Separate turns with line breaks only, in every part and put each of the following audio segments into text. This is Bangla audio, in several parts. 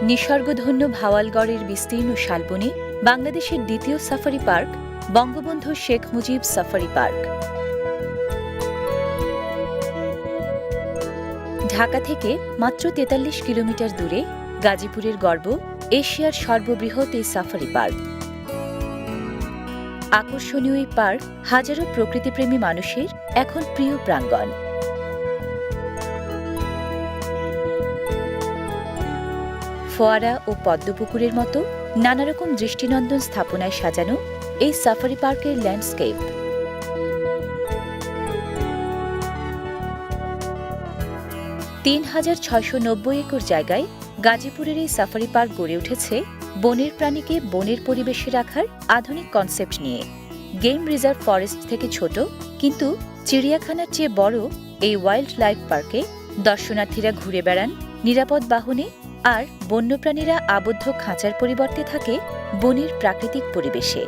নিসর্গধন্য ভাওয়ালগড়ের বিস্তীর্ণ শালবনে বাংলাদেশের দ্বিতীয় safari park Bangabandhu Sheikh Mujib safari park. Dhaka থেকে মাত্র ৪৩ কিলোমিটার দূরে গাজীপুরের গর্ব এশিয়ার সর্ববৃহৎ এই সাফারি পার্ক। আকর্ষণীয় এই পার্ক হাজারো প্রকৃতিপ্রেমী মানুষের এখন প্রিয় প্রাঙ্গণ। ফোয়ারা ও পদ্মপুকুরের মতো নানারকম দৃষ্টিনন্দন স্থাপনায় সাজানো এই সাফারি পার্কের ল্যান্ডস্কেপ। (৩,৬৯০ একর জায়গায় গাজীপুরের এই সাফারি পার্ক গড়ে উঠেছে বনের প্রাণীকে বনের পরিবেশে রাখার আধুনিক কনসেপ্ট নিয়ে। গেম রিজার্ভ ফরেস্ট থেকে ছোট কিন্তু চিড়িয়াখানার চেয়ে বড় এই ওয়াইল্ড লাইফ পার্কে দর্শনার্থীরা ঘুরে বেড়ান নিরাপদ বাহনে, আর বন্যপ্রাণীরা আবদ্ধ খাঁচার পরিবর্তে থাকে বনের প্রাকৃতিক পরিবেশে।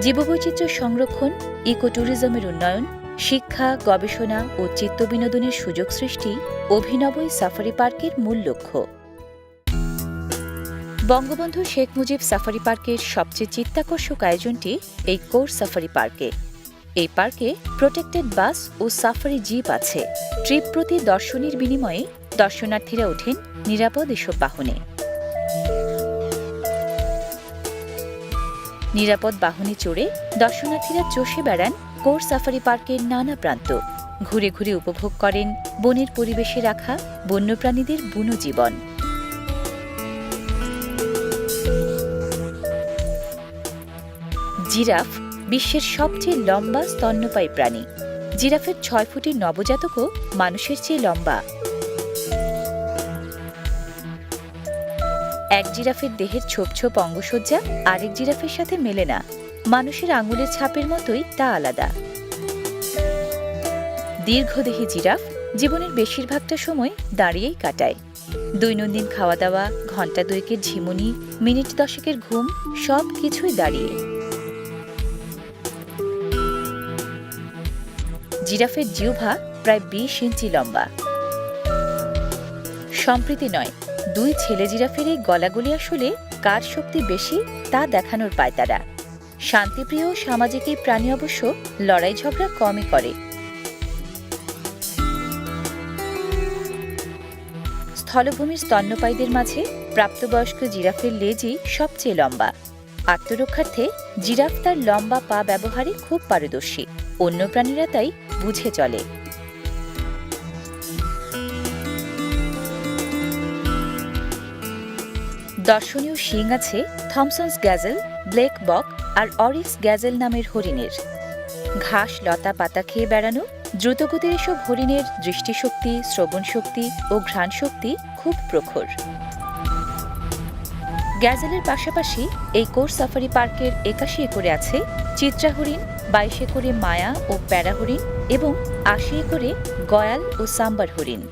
জীববৈচিত্র্য সংরক্ষণ, ইকো ট্যুরিজমের উন্নয়ন, শিক্ষা, গবেষণা ও চিত্তবিনোদনের সুযোগ সৃষ্টি অভিনব এই সাফারি পার্কের মূল লক্ষ্য। বঙ্গবন্ধু শেখ মুজিব সাফারি পার্কের সবচেয়ে চিত্তাকর্ষক আয়োজনটি এই কোর সাফারি পার্কে। এই পার্কে প্রোটেক্টেড বাস ও সাফারি জিপ আছে। ট্রিপ প্রতি দর্শনীর বিনিময়ে দর্শনার্থীরা ওঠেন নিরাপদ এসব বাহনে। নিরাপদ বাহনে চড়ে দর্শনার্থীরা চষে বেড়ান কোর সাফারি পার্কের নানা প্রান্ত, ঘুরে ঘুরে উপভোগ করেন বনের পরিবেশে রাখা বন্যপ্রাণীদের বুনো জীবন। জিরাফ বিশ্বের সবচেয়ে লম্বা স্তন্যপায়ী প্রাণী। জিরাফের ৬ ফুটের নবজাতকও মানুষের চেয়ে লম্বা। এক জিরাফের দেহের ছোপ ছোপ অঙ্গসজ্জা আরেক জিরাফের সাথে মেলে না। মানুষের আঙুলের ছাপের মতোই তা আলাদা। দীর্ঘদেহী জিরাফ জীবনের বেশিরভাগটা সময় দাঁড়িয়েই কাটায়। দৈনন্দিন খাওয়া দাওয়া, ঘণ্টা দুয়েকের ঝিমুনি, মিনিট ১০ ঘুম, সব কিছুই দাঁড়িয়ে। জিরাফের জিহ্বা প্রায় ২০ ইঞ্চি লম্বা। সম্প্রীতি নয়, ২ ছেলে জিরাফের এই গলাগলি আসলে কার শক্তি বেশি তা দেখানোর পায়তারা। শান্তিপ্রিয় সামাজিক এই প্রাণী অবশ্য লড়াই ঝগড়া কমই করে। স্থলভূমির স্তন্যপায়ীদের মাঝে প্রাপ্তবয়স্ক জিরাফের লেজই সবচেয়ে লম্বা। আত্মরক্ষার্থে জিরাফ তার লম্বা পা ব্যবহারে খুব পারদর্শী। অন্য প্রাণীরা তাই বুঝে চলে। দর্শনীয় শিং আছে থমসন্স গ্যাজেল, ব্লেক বক আর অরিক্স গ্যাজেল নামের হরিণের। ঘাস লতা পাতা খেয়ে বেড়ানো দ্রুতগতির এসব হরিণের দৃষ্টিশক্তি, শ্রবণশক্তি ও ঘ্রাণশক্তি খুব প্রখর। গ্যাজেলের পাশাপাশি এই কোর সাফারি পার্কের ৮১ একরে আছে চিত্রা হরিণ, ২২ একরে মায়া ও প্যারা হরিণ এবং ৮০ একরে গয়াল ও সাম্বার হরিণ।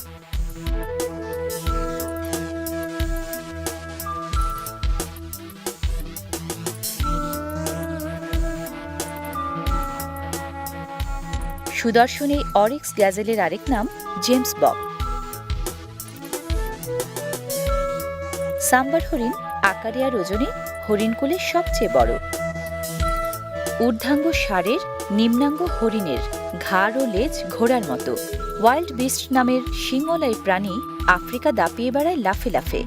সুদর্শন এই অরিক্স গ্যাজেলের আরেক নাম জেমস বক। সাম্বার হরিণ আকারে আর ওজনে হরিণকুলের সবচেয়ে বড়। ঊর্ধ্বাঙ্গ ষাঁড়ের, নিম্নাঙ্গ হরিণের, ঘাড় ও লেজ ঘোড়ার মতো। ওয়াইল্ড বিস্ট নামের শিংওয়ালা এই প্রাণী আফ্রিকা দাপিয়ে বেড়ায় লাফে লাফে।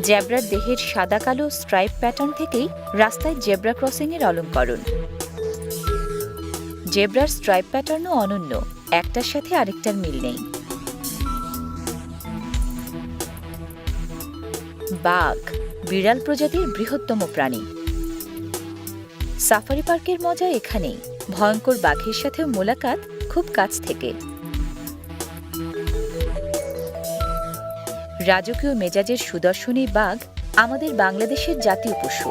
জেব্রার দেহের সাদা কালো স্ট্রাইপ প্যাটার্ন থেকেই রাস্তায় জেব্রা ক্রসিংয়ের অলঙ্করণ। জেব্রার স্ট্রাইপ প্যাটার্নও অনন্য, একটার সাথে আরেকটার মিল নেই। বাঘ বিড়াল প্রজাতির বৃহত্তম প্রাণী। সাফারি পার্কের মজা এখানেই। ভয়ঙ্কর বাঘের সাথেও মোলাকাত খুব কাছ থেকে। রাজকীয় মেজাজের সুদর্শনী বাঘ আমাদের বাংলাদেশের জাতীয় পশু।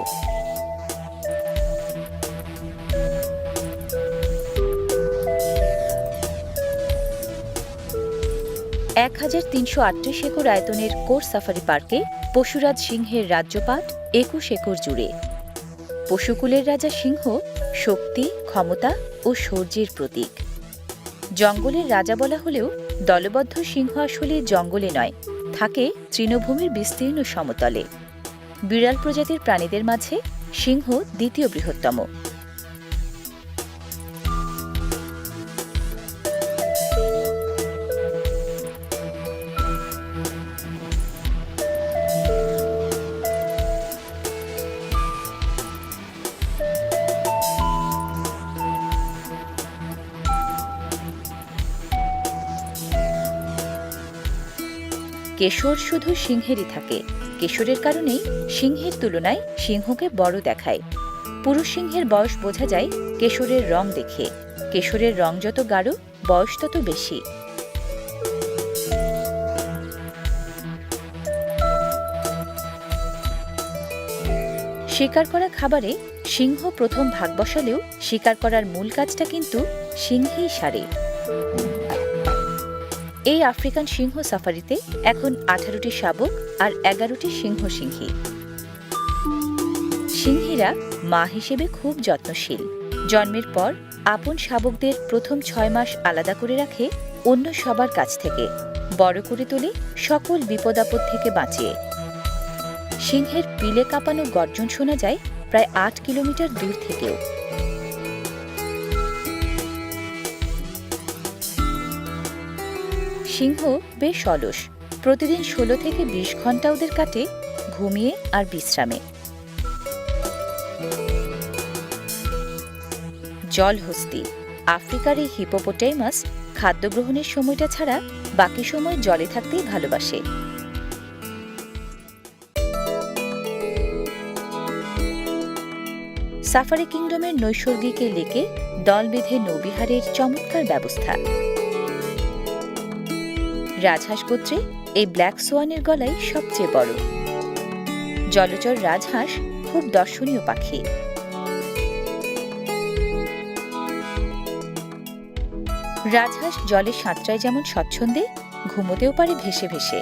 (১,৩৩৮ একর আয়তনের কোর সাফারি পার্কে পশুরাজ সিংহের রাজ্যপাট ২১ একর জুড়ে। পশুকুলের রাজা সিংহ শক্তি, ক্ষমতা ও শৌর্যের প্রতীক। জঙ্গলের রাজা বলা হলেও দলবদ্ধ সিংহ আসলে জঙ্গলে নয়, থাকে তৃণভূমির বিস্তীর্ণ সমতলে। বিড়াল প্রজাতির প্রাণীদের মাঝে সিংহ দ্বিতীয় বৃহত্তম। কেশর শুধু সিংহেরই থাকে। কেশরের কারণেই সিংহের তুলনায় সিংহকে বড় দেখায়। পুরুষ সিংহের বয়স বোঝা যায় কেশরের রং দেখে। কেশরের রং যত গাঢ়, বয়স তত বেশি। শিকার করা খাবারে সিংহ প্রথম ভাগ বসালেও শিকার করার মূল কাজটা কিন্তু সিংহেই সারে। এই আফ্রিকান সিংহ সাফারিতে এখন 18টি শাবক আর 11টি সিংহী। সিংহীরা মা হিসেবে খুব যত্নশীল। জন্মের পর আপন শাবকদের প্রথম 6 মাস আলাদা করে রাখে অন্য সবার কাছ থেকে, বড় করে তোলে সকল বিপদাপদ থেকে বাঁচিয়ে। সিংহের পিলে কাঁপানো গর্জন শোনা যায় প্রায় 8 কিলোমিটার দূর থেকেও। সিংহ বেশ অলস। প্রতিদিন 16 থেকে 20 ঘন্টা ওদের কাটে ঘুমিয়ে আর বিশ্রামে। জলহস্তি। আফ্রিকার এই হিপোপোটেমাস খাদ্য গ্রহণের সময়টা ছাড়া বাকি সময় জলে থাকতেই ভালোবাসে। সাফারি কিংডমের নৈসর্গিক এই লেকে দল বেঁধে নৌবিহারের চমৎকার ব্যবস্থা। রাজহাঁস গোত্রে এই ব্ল্যাক সোয়ানের গলায় সবচেয়ে বড়। জলচর রাজহাঁস খুব দর্শনীয় পাখি। রাজহাঁস জলে সাঁতরায় যেমন স্বচ্ছন্দে, ঘুমোতেও পারে ভেসে ভেসে।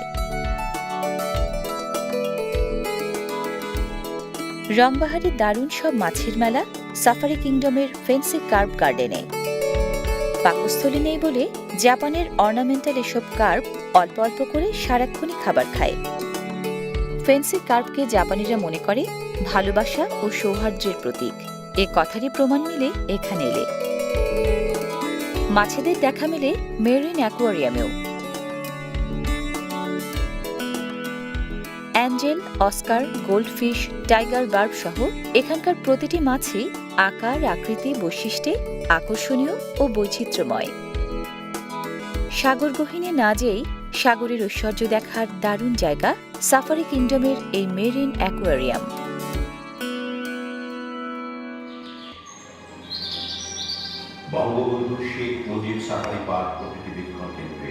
রংবাহারি দারুণ সব মাছের মেলা সাফারি কিংডমের ফেন্সি কার্প গার্ডেনে। পাকস্থলী নেই বলে জাপানের অর্নামেন্টাল এসব কার্প অল্প অল্প করে সারাক্ষণই খাবার খায়। ফেন্সি কার্পকে জাপানিরা মনে করে ভালোবাসা ও সৌহার্দ্যের প্রতীক। এ কথারই প্রমাণ মিলে এখানে এলে। মাছেদের দেখা মেলে মেরিন অ্যাকোয়ারিয়ামেও। Angel, oscar, goldfish, tiger barb সহ এখানকার প্রতিটি মাছই আকার, আকৃতি, বৈশিষ্ট্যে আকর্ষণীয় ও বৈচিত্র্যময়। সাগর গহীনে না যেয়েই সাগরের ঐশ্বর্য দেখার দারুণ জায়গা সাফারি কিংডমের এই marine aquarium.
Bangabandhu Sheikh Mujib safari park প্রকৃতি বীক্ষণ কেন্দ্রে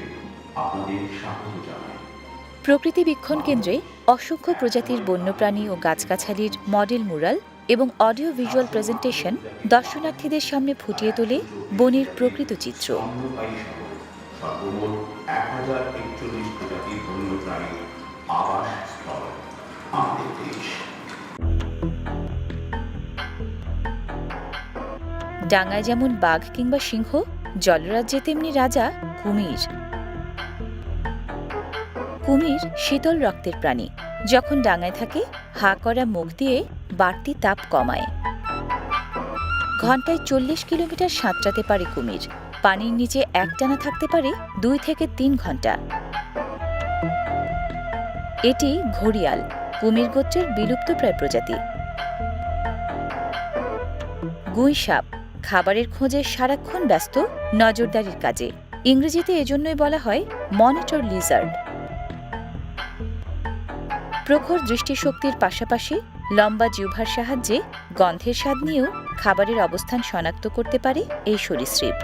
আপনাদের স্বাগত জানাই।
প্রকৃতি বীক্ষণ কেন্দ্রে অসংখ্য প্রজাতির বন্যপ্রাণী ও গাছগাছালির মডেল মুরাল এবং অডিও ভিজুয়াল প্রেজেন্টেশন দর্শনার্থীদের সামনে ফুটিয়ে তোলে বনের প্রকৃত চিত্র।
সর্বমোট 1041 প্রজাতির বন্যপ্রাণীর আবাসস্থল আমাদের দেশ।
ডাঙায় যেমন বাঘ কিংবা সিংহ, জলরাজ্যে তেমনি রাজা কুমির। কুমির শীতল রক্তের প্রাণী। যখন ডাঙায় থাকে হা করা মুখ দিয়ে বাড়তি তাপ কমায়। ঘন্টায় 40 কিলোমিটার সাঁতরাতে পারে কুমির। পানির নিচে একটানা থাকতে পারে 2 থেকে 3 ঘন্টা। এটি ঘড়িয়াল, কুমির গোত্রের বিলুপ্তপ্রায় প্রজাতি। গুই সাপ খাবারের খোঁজে সারাক্ষণ ব্যস্ত, নজরদারির কাজে। ইংরেজিতে এজন্যই বলা হয় মনিটর লিজার্ড। প্রখর দৃষ্টিশক্তির পাশাপাশি লম্বা জিহ্বার সাহায্যে গন্ধের স্বাদ নিয়েও খাবারের অবস্থান শনাক্ত করতে পারে এই সরীসৃপ।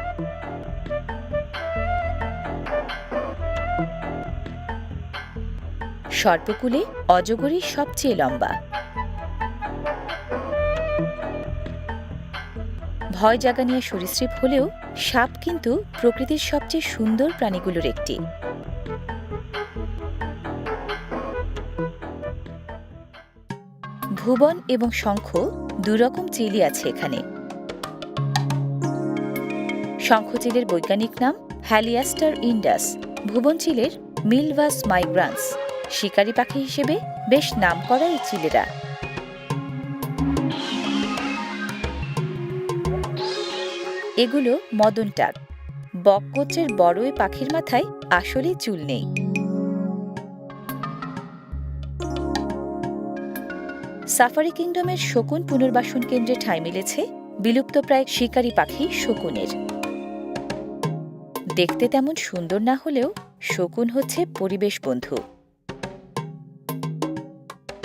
সর্পকুলে অজগরই সবচেয়ে লম্বা। ভয় জাগানিয়া সরীসৃপ হলেও সাপ কিন্তু প্রকৃতির সবচেয়ে সুন্দর প্রাণীগুলোর একটি। ভুবন এবং শঙ্খ দুরকম চিলই আছে এখানে। শঙ্খচিলের বৈজ্ঞানিক নাম হ্যালিয়াস্টার ইন্ডাস, ভুবনচিলের মিলভাস মাইগ্রান্স। শিকারী পাখি হিসেবে বেশ নামকরা এই চিলেরা। এগুলো মদন টাক। বকগোত্রের বড় এই পাখির মাথায় আসলেই চুল নেই। সাফারি কিংডমের শকুন পুনর্বাসন কেন্দ্রে ঠাঁই মিলেছে বিলুপ্তপ্রায় শিকারী পাখি শকুনের। দেখতে তেমন সুন্দর না হলেও শকুন হচ্ছে পরিবেশ বন্ধু।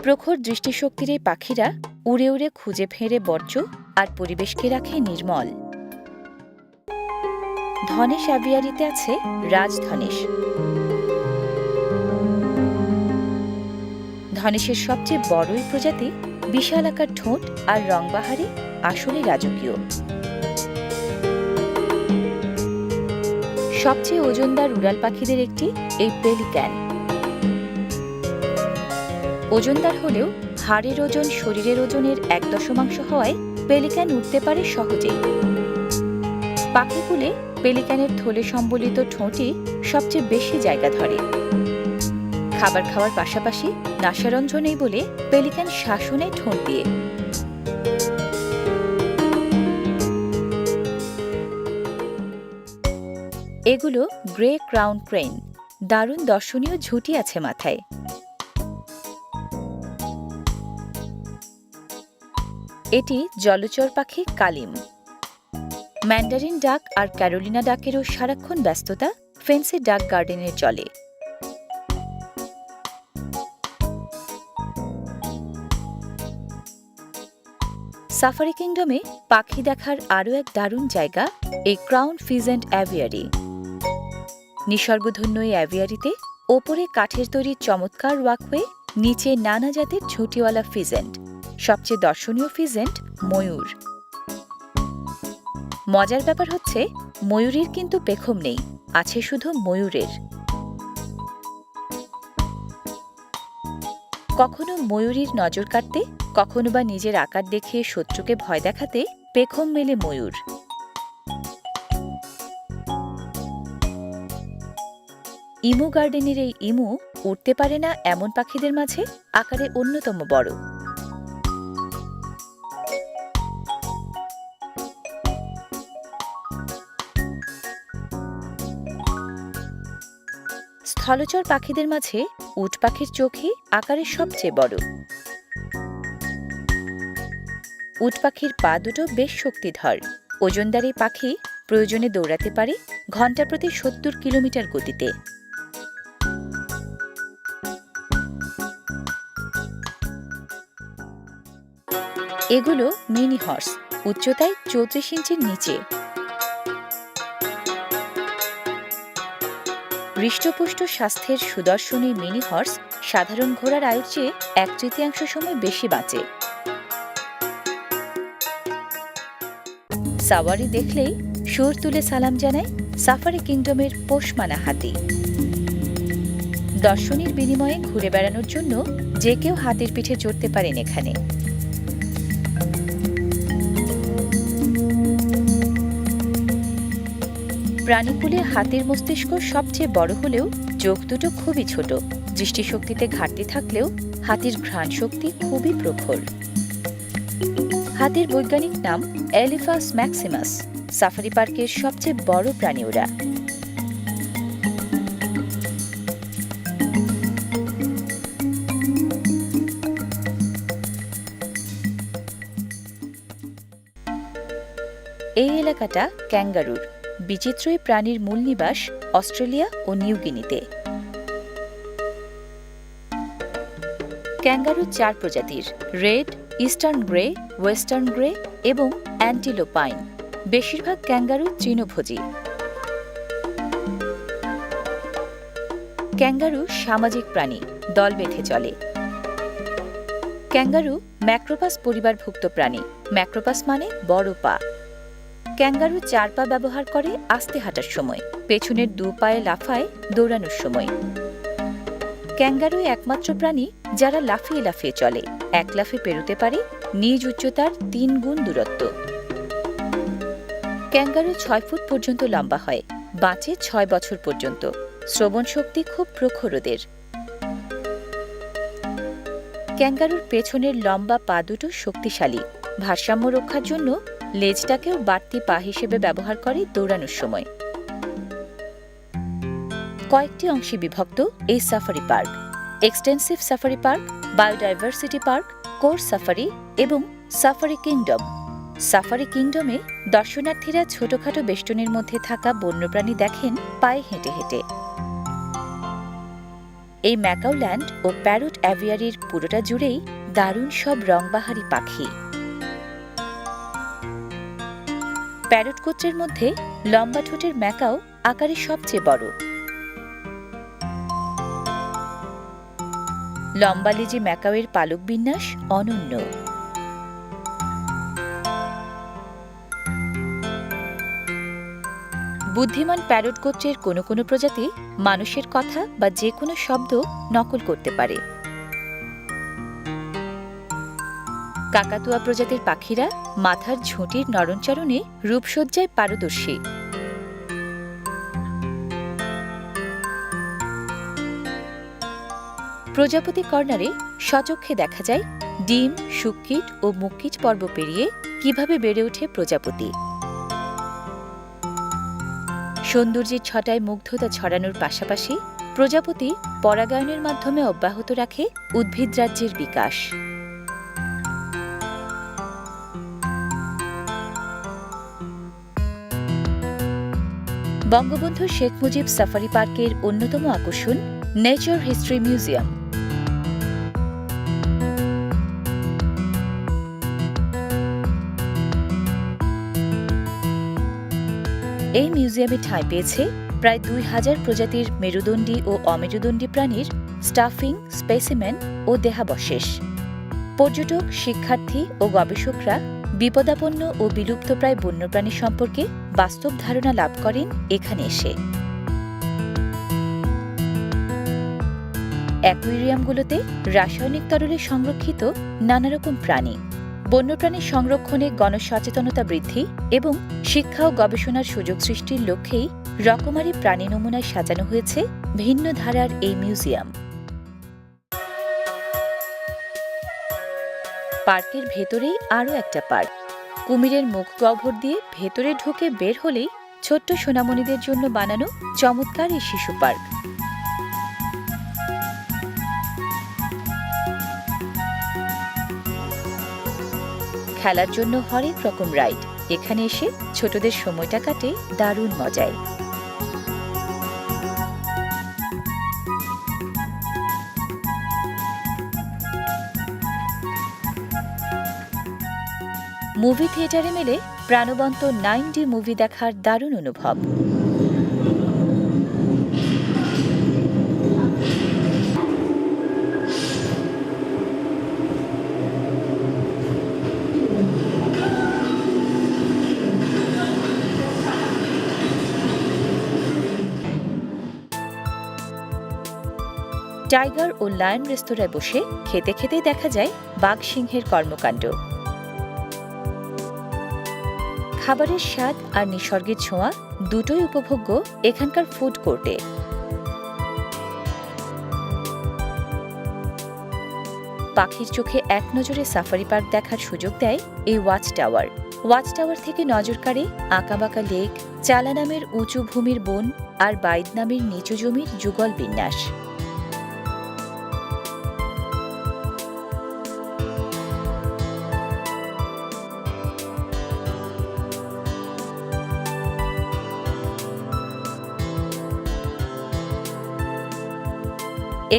প্রখর দৃষ্টিশক্তির এই পাখিরা উড়ে উড়ে খুঁজে ফেরে বর্জ্য আর পরিবেশকে রাখে নির্মল। ধনেশ অ্যাভিয়ারিতে আছে রাজধনেশ। ধনেশের সবচেয়ে বড় এই প্রজাতি বিশালাকার ঠোঁট আর রংবাহারে আসলে রাজকীয়। সবচেয়ে ওজনদার উড়াল পাখিদের একটি এই পেলিক্যান। ওজনদার হলেও হাড়ের ওজন শরীরের ওজনের 1/10 হওয়ায় পেলিক্যান উঠতে পারে সহজেই। পাখিকুলে পেলিক্যানের থলে সম্বলিত ঠোঁটই সবচেয়ে বেশি জায়গা ধরে। খাবার খাওয়ার পাশাপাশি নাসারন্ধ্র নেই বলে পেলিক্যান শ্বাসও নেয় ঠোঁট দিয়ে। এগুলো গ্রে ক্রাউন ক্রেন। দারুণ দর্শনীয় ঝুঁটি আছে মাথায়। এটি জলচর পাখি কালিম। ম্যান্ডারিন ডাক আর ক্যারোলিনা ডাকেরও সারাক্ষণ ব্যস্ততা ফেন্সি ডাক গার্ডেনের জলে। সাফারি কিংডমে পাখি দেখার আরও এক দারুণ জায়গা এই ক্রাউন ফিজেন্ট অ্যাভিয়ারি। নিসর্গধন্য এই অ্যাভিয়ারিতে ওপরে কাঠের তৈরি চমৎকার ওয়াকওয়ে, নিচে নানা জাতের ঝুঁটিওয়ালা ফিজেন্ট। সবচেয়ে দর্শনীয় ফিজেন্ট ময়ূর। মজার ব্যাপার হচ্ছে ময়ূরীর কিন্তু পেখম নেই, আছে শুধু ময়ূরের। কখনো ময়ূরীর নজর কাটতে, কখনো বা নিজের আকার দেখিয়ে শত্রুকে ভয় দেখাতে পেখম মেলে ময়ূর। ইমু গার্ডেনের এই ইমু উড়তে পারে না এমন পাখিদের মাঝে আকারে অন্যতম বড়। স্থলচর পাখিদের মাঝে উট পাখির চোখই আকারে সবচেয়ে বড়। উট পাখির পা দুটো বেশ শক্তিধর। ওজনদার এই পাখি প্রয়োজনে দৌড়াতে পারে ঘণ্টা প্রতি 70 কিলোমিটার গতিতে। এগুলো মিনি হর্স, উচ্চতায় 34 ইঞ্চির নিচে। হৃষ্টপুষ্ট স্বাস্থ্যের সুদর্শনী মিনি হর্স সাধারণ ঘোড়ার আয়ুর চেয়ে 1/3 সময় বেশি বাঁচে। সাওয়ারি দেখলেই সুর তুলে সালাম জানায় সাফারি কিংডমের পোষমানা হাতি। দর্শনীর বিনিময়ে ঘুরে বেড়ানোর জন্য যে কেউ হাতির পিঠে চড়তে পারেন এখানে। প্রাণীকুলে হাতির মস্তিষ্ক সবচেয়ে বড় হলেও চোখ দুটো খুবই ছোট। দৃষ্টিশক্তিতে ঘাটতি থাকলেও হাতির ঘ্রাণ শক্তি খুবই প্রখর। হাতির বৈজ্ঞানিক নাম এলিফাস ম্যাক্সিমাস। সাফারি পার্কের সবচেয়ে বড় প্রাণী ওরা। এই এলাকাটা ক্যাঙ্গারুর। বিচিত্র এই প্রাণীর মূল নিবাস অস্ট্রেলিয়া ও নিউগিনিতে। ক্যাঙ্গারু 4 প্রজাতির: red, eastern grey, western grey এবং অ্যান্টিলোপাইন। বেশিরভাগ ক্যাঙ্গারু তৃণভোজী। ক্যাঙ্গারু সামাজিক প্রাণী, দল বেঁধে চলে। ক্যাঙ্গারু ম্যাক্রোপাস পরিবারভুক্ত প্রাণী। ম্যাক্রোপাস মানে বড় পা। ক্যাঙ্গারু 4 পা ব্যবহার করে আস্তে হাঁটার সময়, পেছনের 2 পায়ে লাফায় দৌড়ানোর সময়। ক্যাঙ্গারু একমাত্র প্রাণী যারা লাফিয়ে লাফিয়ে চলে। এক লাফে পেরোতে পারে নিজ উচ্চতার 3 গুণ দূরত্ব। ক্যাঙ্গারু 6 ফুট পর্যন্ত লম্বা হয়। বাঁচে ৬ বছর পর্যন্ত। শ্রবণ শক্তি খুব প্রখর ওদের। ক্যাঙ্গারুর পেছনের লম্বা পা দুটো শক্তিশালী। ভারসাম্য রক্ষার জন্য লেজটাকেও বাড়তি পা হিসেবে ব্যবহার করে দৌড়ানোর সময়। কয়েকটি অংশে বিভক্ত এই safari park: extensive safari park, biodiversity park, core safari এবং সাফারি কিংডম। সাফারি কিংডমে দর্শনার্থীরা ছোটখাটো বেষ্টনীর মধ্যে থাকা বন্যপ্রাণী দেখেন পায়ে হেঁটে হেঁটে। এই ম্যাকাওল্যান্ড ও প্যারট অ্যাভিয়ারির পুরোটা জুড়েই দারুণ সব রংবাহারি পাখি। প্যারট গোত্রের মধ্যে লম্বা ঠোঁটের ম্যাকাও আকারে সবচেয়ে বড়। লম্বা লেজে ম্যাকাওয়ের পালক বিন্যাস অনন্য। বুদ্ধিমান প্যারট গোত্রের কোনো কোনো প্রজাতি মানুষের কথা বা যে কোনো শব্দ নকল করতে পারে। কাকাতুয়া প্রজাতির পাখিরা মাথার ঝুঁটির নড়নচড়নে রূপসজ্জায় পারদর্শী। প্রজাপতি কর্নারে সচক্ষে দেখা যায় ডিম, শুককীট ও মুক্কীট পর্ব পেরিয়ে কিভাবে বেড়ে ওঠে প্রজাপতি। সৌন্দর্যের ছটায় মুগ্ধতা ছড়ানোর পাশাপাশি প্রজাপতি পরাগায়নের মাধ্যমে অব্যাহত রাখে উদ্ভিদরাজ্যের বিকাশ। বঙ্গবন্ধু শেখ মুজিব সাফারি পার্কের অন্যতম আকর্ষণ নেচার হিস্ট্রি মিউজিয়াম। এই মিউজিয়ামে ঠাঁই পেয়েছে প্রায় ২,০০০ প্রজাতির মেরুদণ্ডী ও অমেরুদণ্ডী প্রাণীর স্টাফিং, স্পেসিমেন ও দেহাবশেষ। পর্যটক, শিক্ষার্থী ও গবেষকরা বিপদাপন্ন ও বিলুপ্তপ্রায় বন্যপ্রাণী সম্পর্কে বাস্তব ধারণা লাভ করেন এখানে এসে। অ্যাকুয়ারিয়ামগুলোতে রাসায়নিক তরলে সংরক্ষিত নানারকম প্রাণী। বন্যপ্রাণী সংরক্ষণে গণসচেতনতা বৃদ্ধি এবং শিক্ষা ও গবেষণার সুযোগ সৃষ্টির লক্ষ্যেই রকমারি প্রাণী নমুনায় সাজানো হয়েছে ভিন্ন ধারার এই মিউজিয়াম। পার্কের ভেতরেই আরও একটা পার্ক। কুমিরের মুখ গহ্বর দিয়ে ভেতরে ঢুকে বের হলেই ছোট্ট সোনামণিদের জন্য বানানো চমৎকার এই শিশু পার্ক। খেলার জন্য হরেক রকম রাইড। এখানে এসে ছোটদের সময়টা কাটে দারুণ মজায়। মুভি থিয়েটারে মেলে প্রাণবন্ত 9D মুভি দেখার দারুণ অনুভব। টাইগার ও লায়ন রেস্তোরাঁয় বসে খেতে খেতেই দেখা যায় বাঘ সিংহের কর্মকাণ্ড। খাবারের স্বাদ আর নিসর্গের ছোঁয়া দুটোই উপভোগ্য এখানকার ফুড কোর্টে। পাখির চোখে এক নজরে সাফারি পার্ক দেখার সুযোগ দেয় এই ওয়াচ টাওয়ার। ওয়াচ টাওয়ার থেকে নজর কাড়ে আঁকাবাঁকা লেক, চালা নামের উঁচু ভূমির বন আর বাইদ নামের নিচু জমির যুগল বিন্যাস।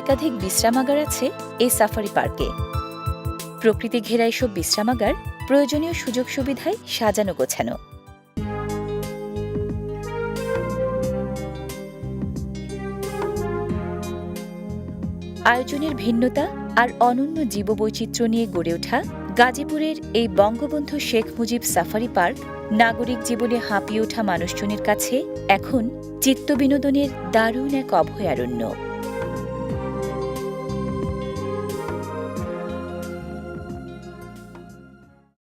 একাধিক বিশ্রামাগার আছে এই সাফারি পার্কে। প্রকৃতি ঘেরা এসব বিশ্রামাগার প্রয়োজনীয় সুযোগ সুবিধায় সাজানো গোছানো। আয়োজনের ভিন্নতা আর অনন্য জীববৈচিত্র্য নিয়ে গড়ে ওঠা গাজীপুরের এই বঙ্গবন্ধু শেখ মুজিব সাফারি পার্ক নাগরিক জীবনে হাঁপিয়ে ওঠা মানুষজনের কাছে এখন চিত্তবিনোদনের দারুণ এক অভয়ারণ্য।